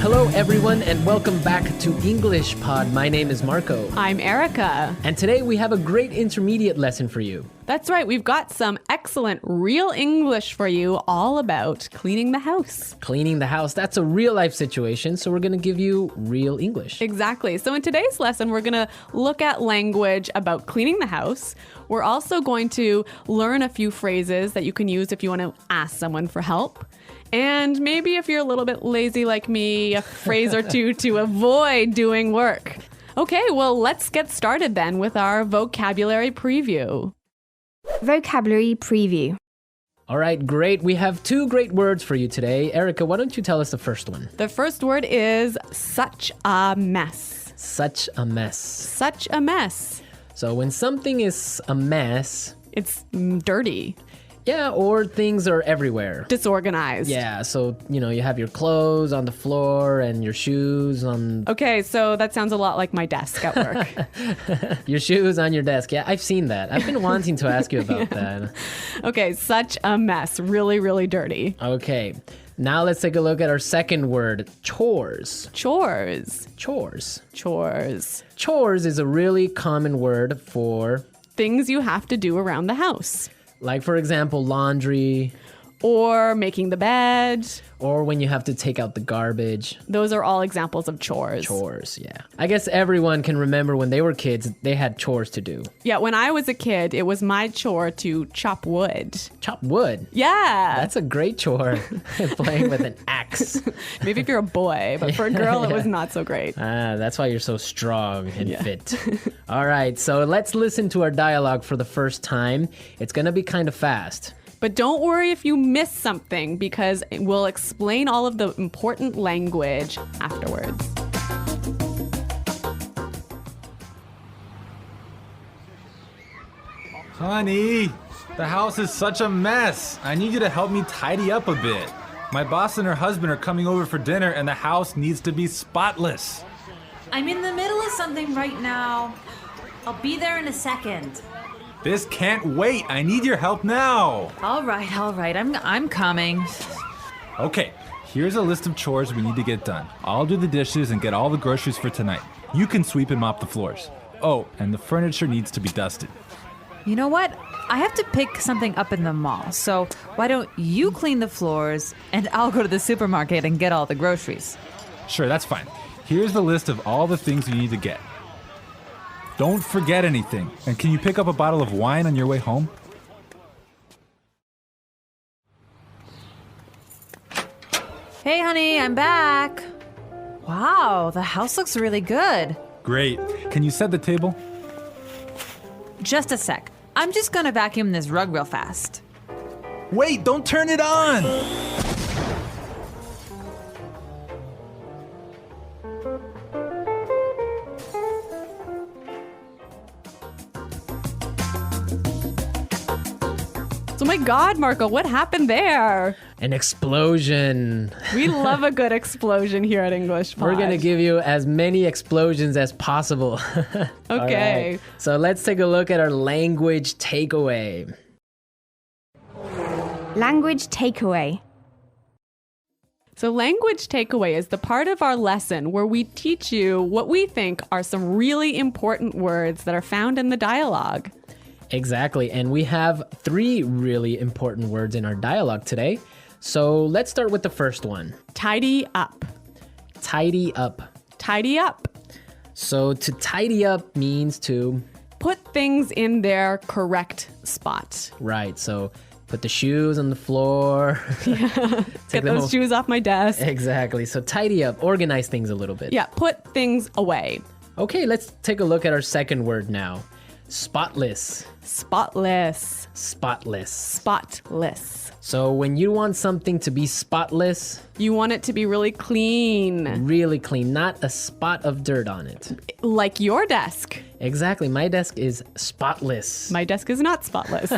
Hello everyone and welcome back to English Pod. My name is Marco. I'm Erica. And today we have a great intermediate lesson for you. That's right, we've got some excellent real English for you all about cleaning the house. Cleaning the house, that's a real life situation, so we're going to give you real English. Exactly. So in today's lesson, we're going to look at language about cleaning the house. We're also going to learn a few phrases that you can use if you want to ask someone for help. And maybe if you're a little bit lazy like me, a phrase or two to avoid doing work. Okay, well, let's get started then with our vocabulary preview. Vocabulary preview. All right, great. We have two great words for you today. Erica, why don't you tell us the first one? The first word is such a mess. Such a mess. Such a mess. So when something is a mess... It's dirty. Yeah, or things are everywhere. Disorganized. Yeah, so, you have your clothes on the floor and your shoes on... Okay, so that sounds a lot like my desk at work. Your shoes on your desk. Yeah, I've seen that. I've been wanting to ask you about that. Okay, such a mess. Really, really dirty. Okay, now let's take a look at our second word, chores. Chores. Chores. Chores. Chores is a really common word for... things you have to do around the house. Like, for example, laundry. Or making the bed. Or when you have to take out the garbage. Those are all examples of chores. Chores, yeah. I guess everyone can remember when they were kids, they had chores to do. Yeah, when I was a kid, it was my chore to chop wood. Chop wood? Yeah. That's a great chore, playing with an axe. Maybe if you're a boy, but for a girl, it was not so great. That's why you're so strong and fit. All right, so let's listen to our dialogue for the first time. It's gonna be kind of fast. But don't worry if you miss something, because we'll explain all of the important language afterwards. Honey, the house is such a mess. I need you to help me tidy up a bit. My boss and her husband are coming over for dinner and the house needs to be spotless. I'm in the middle of something right now. I'll be there in a second. This can't wait. I need your help now. All right. I'm coming. Okay, here's a list of chores we need to get done. I'll do the dishes and get all the groceries for tonight. You can sweep and mop the floors. Oh, and the furniture needs to be dusted. You know what? I have to pick something up in the mall, so why don't you clean the floors and I'll go to the supermarket and get all the groceries. Sure, that's fine. Here's the list of all the things you need to get. Don't forget anything. And can you pick up a bottle of wine on your way home? Hey, honey, I'm back. Wow, the house looks really good. Great. Can you set the table? Just a sec. I'm just gonna vacuum this rug real fast. Wait, don't turn it on! So my God, Marco, what happened there? An explosion. We love a good explosion here at English Pod. We're going to give you as many explosions as possible. Okay. Right. So let's take a look at our language takeaway. Language takeaway. So language takeaway is the part of our lesson where we teach you what we think are some really important words that are found in the dialogue. Exactly, and we have 3 really important words in our dialogue today. So let's start with the first one. Tidy up. Tidy up. Tidy up. So to tidy up means to... put things in their correct spot. Right, so put the shoes on the floor. Get those shoes off my desk. Exactly, so tidy up, organize things a little bit. Yeah, put things away. Okay, let's take a look at our second word now. Spotless. Spotless. Spotless. Spotless. So when you want something to be spotless... you want it to be really clean. Really clean, not a spot of dirt on it. Like your desk. Exactly, my desk is spotless. My desk is not spotless.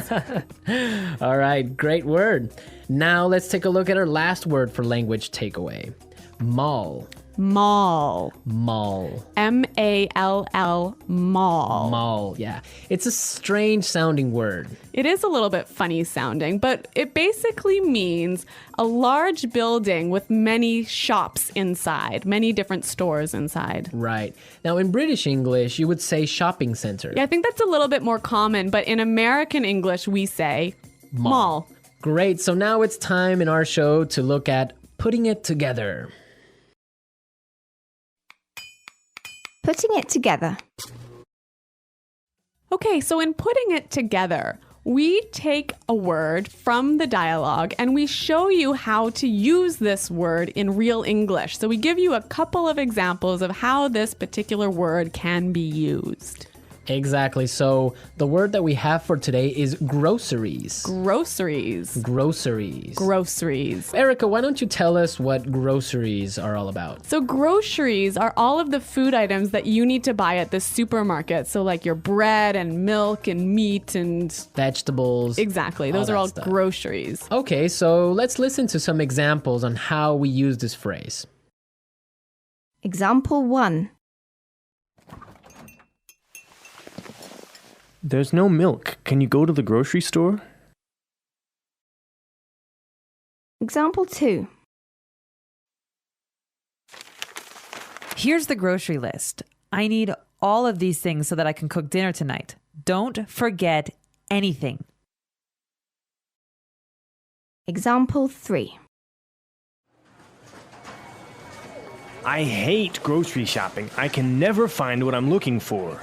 All right, great word. Now let's take a look at our last word for language takeaway. Mall. Mall. Mall. M-A-L-L, mall. Mall, yeah. It's a strange sounding word. It is a little bit funny sounding, but it basically means a large building with many shops inside, many different stores inside. Right. Now, in British English, you would say shopping center. Yeah, I think that's a little bit more common, but in American English, we say mall. Great. So now it's time in our show to look at putting it together. Putting it together. Okay, so in putting it together, we take a word from the dialogue and we show you how to use this word in real English. So we give you a couple of examples of how this particular word can be used. Exactly. So the word that we have for today is groceries. Groceries. Groceries. Groceries. Erica, why don't you tell us what groceries are all about? So groceries are all of the food items that you need to buy at the supermarket. So like your bread and milk and meat and... Vegetables. Exactly. Those are all stuff. groceries. Okay, so let's listen to some examples on how we use this phrase. Example 1. There's no milk. Can you go to the grocery store? Example 2. Here's the grocery list. I need all of these things so that I can cook dinner tonight. Don't forget anything. Example 3. I hate grocery shopping. I can never find what I'm looking for.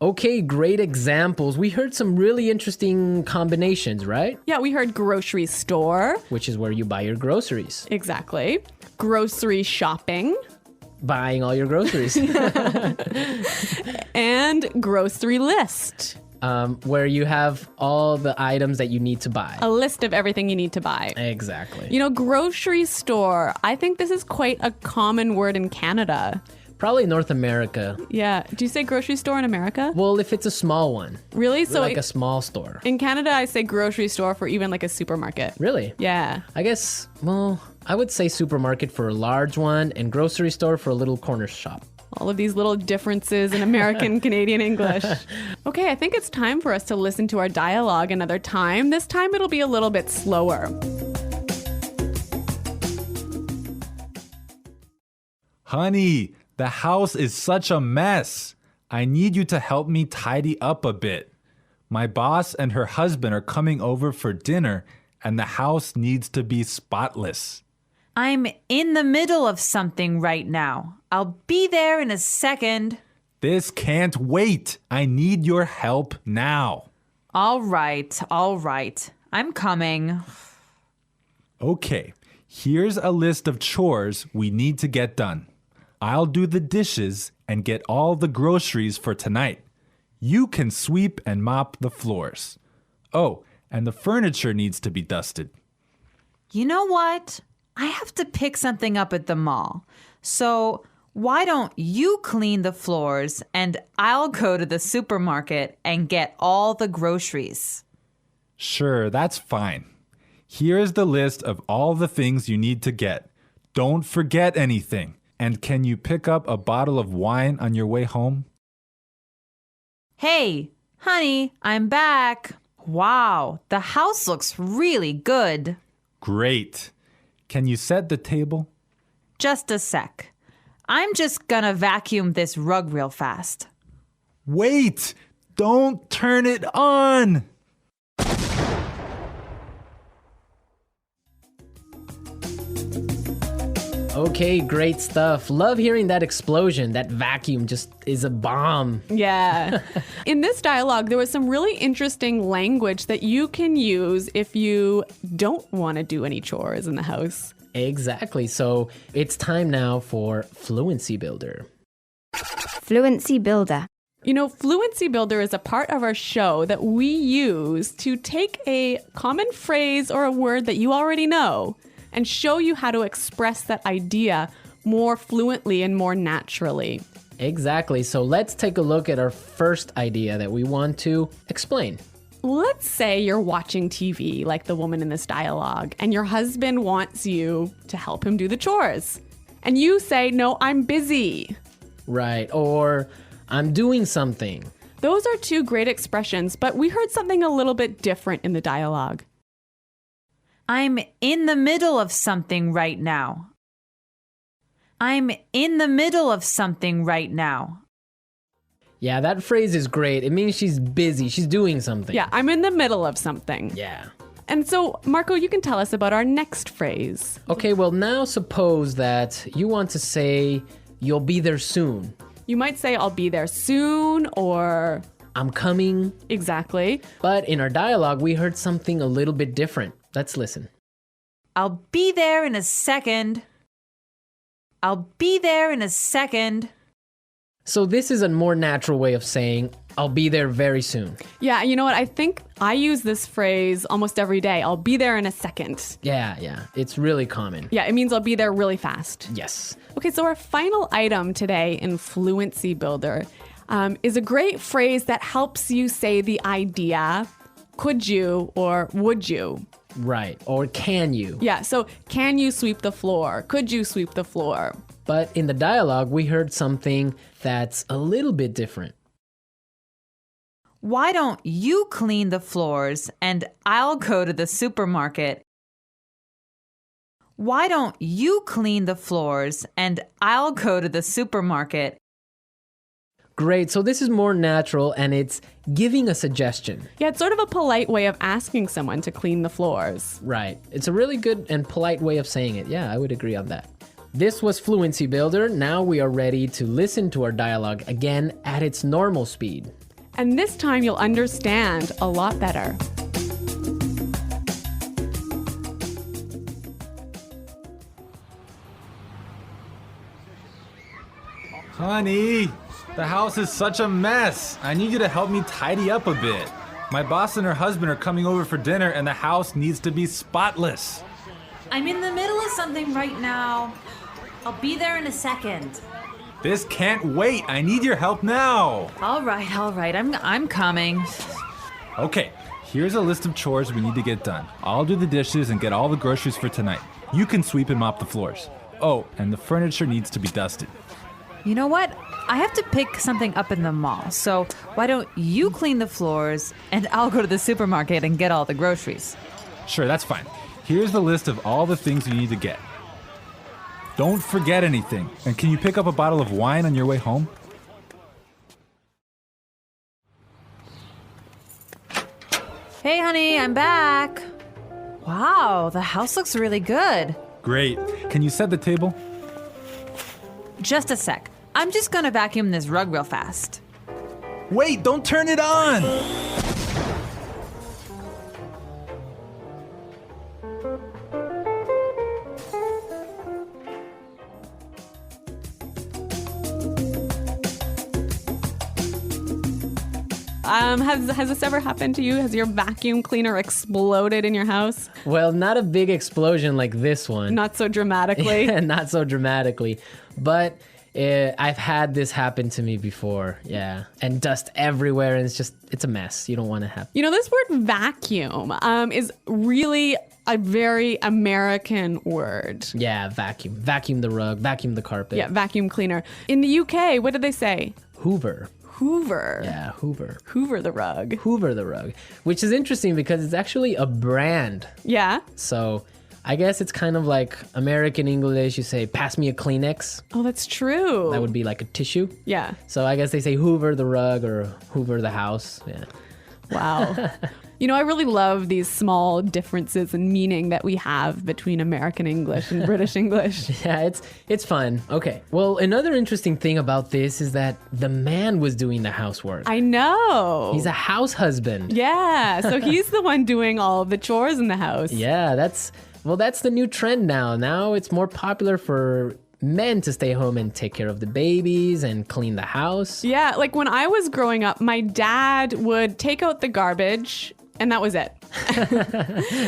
Okay, great examples. We heard some really interesting combinations, right? Yeah, we heard grocery store. Which is where you buy your groceries. Exactly. Grocery shopping. Buying all your groceries. And grocery list. Where you have all the items that you need to buy. A list of everything you need to buy. Exactly. You know, grocery store. I think this is quite a common word in Canada. Probably North America. Yeah. Do you say grocery store in America? Well, if it's a small one. Really? So like a small store. in Canada, I say grocery store for even like a supermarket. Really? Yeah. I guess, well, I would say supermarket for a large one and grocery store for a little corner shop. All of these little differences in American Canadian English. Okay, I think it's time for us to listen to our dialogue another time. This time it'll be a little bit slower. Honey, the house is such a mess. I need you to help me tidy up a bit. My boss and her husband are coming over for dinner, and the house needs to be spotless. I'm in the middle of something right now. I'll be there in a second. This can't wait. I need your help now. All right. I'm coming. Okay, here's a list of chores we need to get done. I'll do the dishes and get all the groceries for tonight. You can sweep and mop the floors. Oh, and the furniture needs to be dusted. You know what? I have to pick something up at the mall. So why don't you clean the floors and I'll go to the supermarket and get all the groceries? Sure, that's fine. Here's the list of all the things you need to get. Don't forget anything. And can you pick up a bottle of wine on your way home? Hey, honey, I'm back. Wow, the house looks really good. Great. Can you set the table? Just a sec. I'm just gonna vacuum this rug real fast. Wait! Don't turn it on! Okay, great stuff. Love hearing that explosion. That vacuum just is a bomb. Yeah. In this dialogue, there was some really interesting language that you can use if you don't want to do any chores in the house. Exactly. So it's time now for Fluency Builder. Fluency Builder. You know, Fluency Builder is a part of our show that we use to take a common phrase or a word that you already know and show you how to express that idea more fluently and more naturally. Exactly. So let's take a look at our first idea that we want to explain. let's say you're watching TV like the woman in this dialogue, and your husband wants you to help him do the chores. And you say, no, I'm busy. Right. Or I'm doing something. Those are two great expressions, but we heard something a little bit different in the dialogue. I'm in the middle of something right now. I'm in the middle of something right now. Yeah, that phrase is great. It means she's busy. She's doing something. Yeah, I'm in the middle of something. Yeah. And so, Marco, you can tell us about our next phrase. Okay, well, now suppose that you want to say, you'll be there soon. You might say, I'll be there soon, or I'm coming. exactly. But in our dialogue, we heard something a little bit different. Let's listen. I'll be there in a second. I'll be there in a second. So this is a more natural way of saying, I'll be there very soon. Yeah, you know what? I think I use this phrase almost every day. I'll be there in a second. Yeah. It's really common. Yeah, it means I'll be there really fast. Yes. Okay, so our final item today in Fluency Builder is a great phrase that helps you say the idea, could you or would you? Right. Or can you? Yeah, so can you sweep the floor? Could you sweep the floor? But in the dialogue, we heard something that's a little bit different. Why don't you clean the floors and I'll go to the supermarket? Why don't you clean the floors and I'll go to the supermarket? Great. So this is more natural and it's giving a suggestion. Yeah, it's sort of a polite way of asking someone to clean the floors. Right. It's a really good and polite way of saying it. Yeah, I would agree on that. This was Fluency Builder. Now we are ready to listen to our dialogue again at its normal speed. And this time you'll understand a lot better. Honey, the house is such a mess. I need you to help me tidy up a bit. My boss and her husband are coming over for dinner and the house needs to be spotless. I'm in the middle of something right now. I'll be there in a second. This can't wait. I need your help now. All right. I'm coming. Okay, here's a list of chores we need to get done. I'll do the dishes and get all the groceries for tonight. You can sweep and mop the floors. Oh, and the furniture needs to be dusted. You know what? I have to pick something up in the mall. So why don't you clean the floors and I'll go to the supermarket and get all the groceries? Sure, that's fine. Here's the list of all the things you need to get. Don't forget anything. And can you pick up a bottle of wine on your way home? Hey, honey, I'm back. Wow, the house looks really good. Great. Can you set the table? Just a sec. I'm just gonna vacuum this rug real fast. Wait, don't turn it on! Has this ever happened to you? Has your vacuum cleaner exploded in your house? Well, not a big explosion like this one. Not so dramatically. Not so dramatically. But I've had this happen to me before. Yeah. And dust everywhere. And it's a mess. You don't want to have. You know, this word vacuum is really a very American word. Yeah, vacuum. Vacuum the rug. Vacuum the carpet. Yeah, vacuum cleaner. In the UK, what did they say? Hoover. Hoover. Yeah, Hoover. Hoover the rug. Hoover the rug. Which is interesting because it's actually a brand. Yeah. So I guess it's kind of like American English. You say, pass me a Kleenex. Oh, that's true. That would be like a tissue. Yeah. So I guess they say Hoover the rug or Hoover the house. Yeah. Wow. You know, I really love these small differences in meaning that we have between American English and British English. Yeah, it's fun. Okay. Well, another interesting thing about this is that the man was doing the housework. I know. He's a house husband. Yeah. So he's the one doing all of the chores in the house. Yeah, that's the new trend now. Now it's more popular for men to stay home and take care of the babies and clean the house. Yeah, like when I was growing up, my dad would take out the garbage and that was it.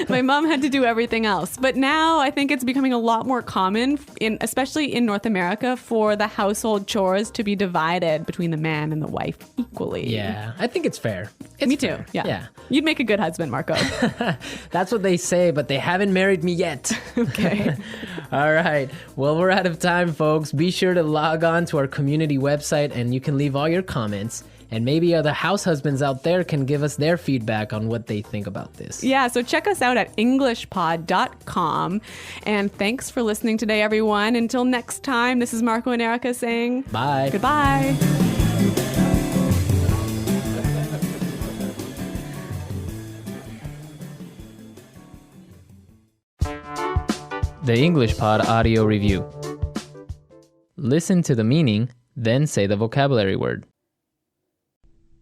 My mom had to do everything else. But now I think it's becoming a lot more common, especially in North America, for the household chores to be divided between the man and the wife equally. Yeah, I think it's fair. Me too. Fair. Yeah. You'd make a good husband, Marco. That's what they say, but they haven't married me yet. Okay. All right. Well, we're out of time, folks. Be sure to log on to our community website and you can leave all your comments. And maybe other house husbands out there can give us their feedback on what they think about this. Yeah, so check us out at englishpod.com. And thanks for listening today, everyone. Until next time, this is Marco and Erica saying Bye. goodbye. The English Pod Audio Review. Listen to the meaning, then say the vocabulary word.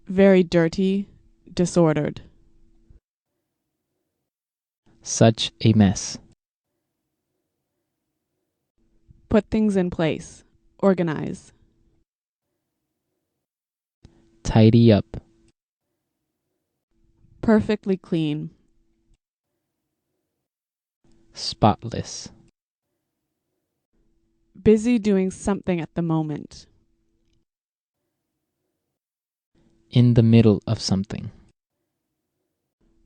Very dirty, disordered. Such a mess. Put things in place. Organize. Tidy up. Perfectly clean. Spotless. Busy doing something at the moment. In the middle of something.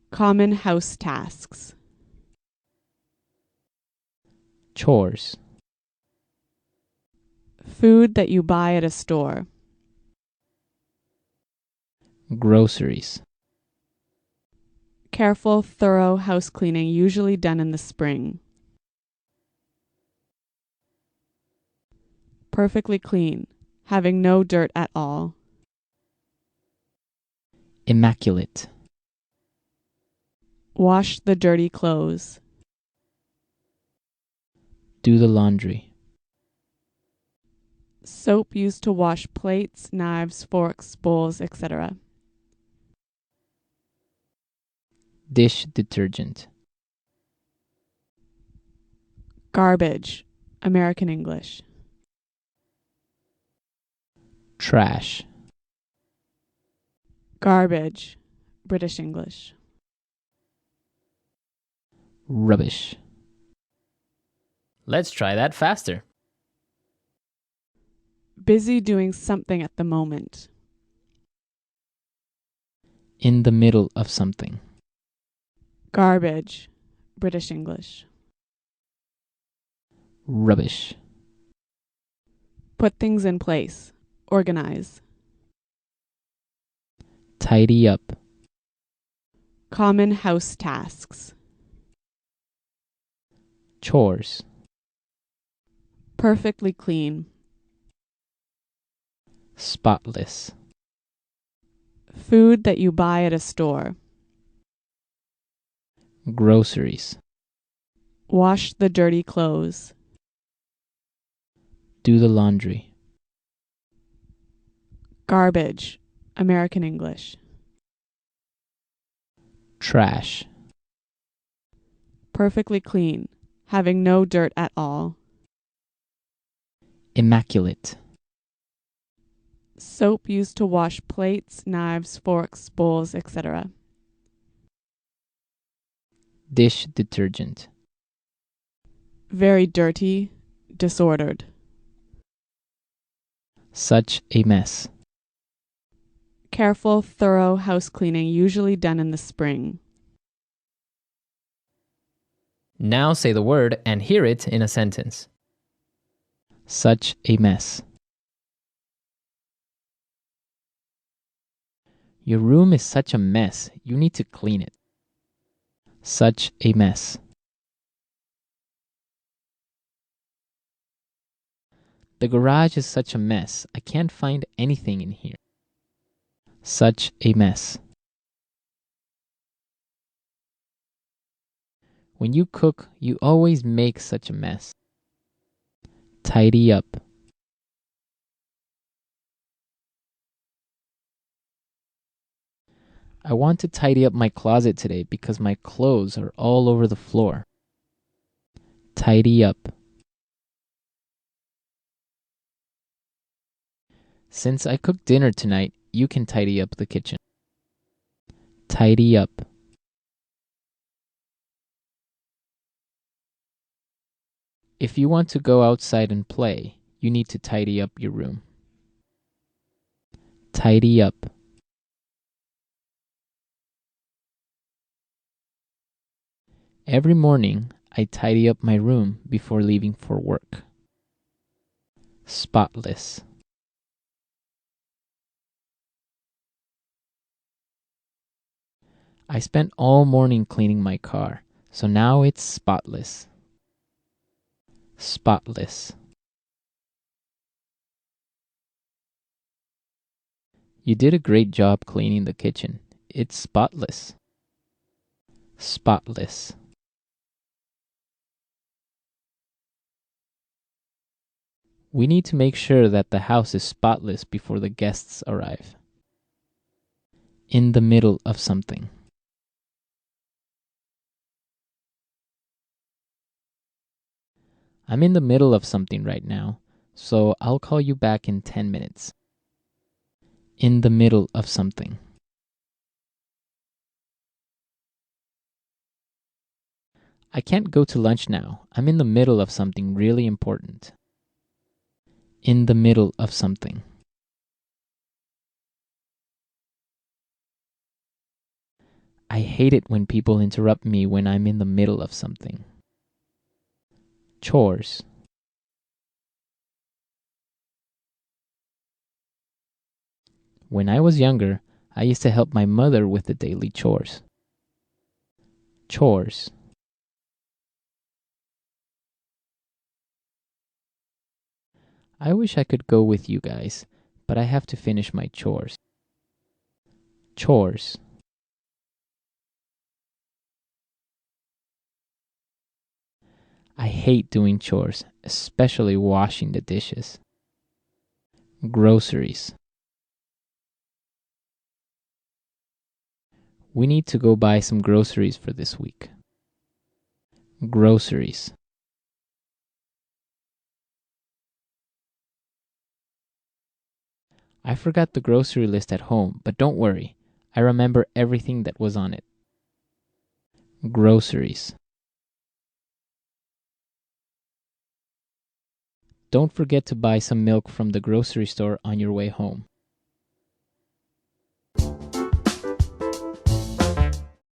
Common house tasks. Chores. Food that you buy at a store. Groceries. Careful, thorough house cleaning usually done in the spring. Perfectly clean, having no dirt at all. Immaculate. Wash the dirty clothes. Do the laundry. Soap used to wash plates, knives, forks, bowls, etc. Dish detergent. Garbage, American English. Trash. Garbage, British English. Rubbish. Let's try that faster. Busy doing something at the moment. In the middle of something. Garbage, British English. Rubbish. Put things in place. Organize. Tidy up. Common house tasks. Chores. Perfectly clean. Spotless. Food that you buy at a store. Groceries. Wash the dirty clothes. Do the laundry. Garbage, American English. Trash. Perfectly clean, having no dirt at all. Immaculate. Soap used to wash plates, knives, forks, bowls, etc. Dish detergent. Very dirty, disordered. Such a mess. Careful, thorough house cleaning usually done in the spring. Now say the word and hear it in a sentence. Such a mess. Your room is such a mess. You need to clean it. Such a mess. The garage is such a mess. I can't find anything in here. Such a mess. When you cook, you always make such a mess. Tidy up. I want to tidy up my closet today because my clothes are all over the floor. Tidy up. Since I cooked dinner tonight, you can tidy up the kitchen. Tidy up. If you want to go outside and play, you need to tidy up your room. Tidy up. Every morning, I tidy up my room before leaving for work. Spotless. I spent all morning cleaning my car, so now it's spotless. Spotless. You did a great job cleaning the kitchen. It's spotless. Spotless. We need to make sure that the house is spotless before the guests arrive. In the middle of something. I'm in the middle of something right now, so I'll call you back in 10 minutes. In the middle of something. I can't go to lunch now. I'm in the middle of something really important. In the middle of something. I hate it when people interrupt me when I'm in the middle of something. Chores. When I was younger, I used to help my mother with the daily chores. Chores. I wish I could go with you guys, but I have to finish my chores. Chores. I hate doing chores, especially washing the dishes. Groceries. We need to go buy some groceries for this week. Groceries. I forgot the grocery list at home, but don't worry. I remember everything that was on it. Groceries. Don't forget to buy some milk from the grocery store on your way home.